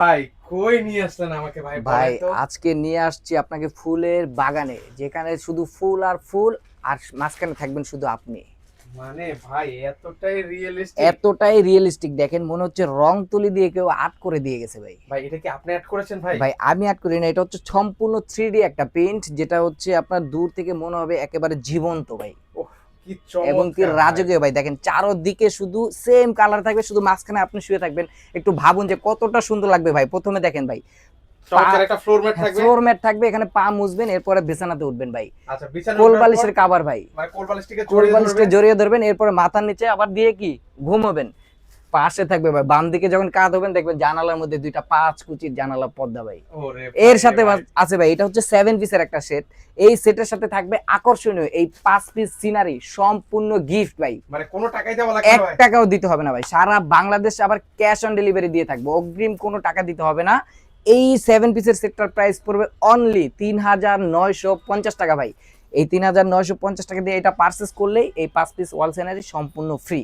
ভাই কই নিয়ে আসলেন আমাকে ভাই, ভাই বলেন তো। আজকে নিয়ে আসছি আপনাকে ফুলের বাগানে, যেখানে শুধু ফুল আর ফুল, আর মাঝখানে থাকবেন শুধু আপনি। মানে ভাই এতটাই রিয়েলিস্টিক? এতটাই রিয়েলিস্টিক, দেখেন মনে হচ্ছে রং তুলি দিয়ে কেউ আর্ট করে দিয়ে গেছে ভাই। ভাই এটা কি আপনি অ্যাড করেছেন ভাই? ভাই আমি আর্ট করি না, এটা হচ্ছে সম্পূর্ণ 3D একটা পেইন্ট, যেটা হচ্ছে আপনার দূর থেকে মনে হবে একেবারে জীবন্ত ভাই। ওহ, কি এবং কি চমৎকার ভাই। রাজকীয় ভাই, দেখেন চারদিকে শুধু সেম কালার থাকবে, শুধু মাঝখানে আপনি শুয়ে থাকবেন। একটু ভাবুন যে কতটা সুন্দর লাগবে ভাই। প্রথমে দেখেন ভাই, পা, চমৎকার একটা ফ্লোর ম্যাট থাকবে। ফ্লোর ম্যাট থাকবে, এখানে পা মুছবেন, এরপরে বিছানাতে উঠবেন ভাই। আচ্ছা, বিছানায় কোল ওঠার পর বালিশের কাভার ভাই, মানে কোল বালিশটিকে কোল জড়িয়ে বালিশটা ধরবেন। জড়িয়ে ধরবেন, এরপরে মাথার নিচে আবার দিয়ে কি ঘুমাবেন। পাশে থাকবে ভাই, বাম দিকে যখন কাঁধ হবেন দেখবেন জানালার মধ্যে দুইটা 5 কুচির জানালা পর্দা ভাই। ওরে এর ভাই রে সাথে ভাই। আছে ভাই, এটা হচ্ছে 7 পিসের একটা সেট। এই সেটের সাথে থাকবে আকর্ষণীয় এই 5 পিস সিনারি, সম্পূর্ণ গিফট ভাই। মানে কোনো টাকাই দেওয়া লাগবে না এক ভাই? টাকাও দিতে হবে না ভাই, সারা বাংলাদেশ আবার ক্যাশ অন ডেলিভারি দিয়ে থাকবো, অগ্রিম কোনো টাকা দিতে হবে না। এই 7 পিসের সেটটার প্রাইস পড়বে অনলি ৩,৯৫০ টাকা ভাই। এই ৩,৯৫০ টাকা দিয়ে এটা পারচেস করলেই এই 5 পিস ওয়াল সিনারি সম্পূর্ণ ফ্রি।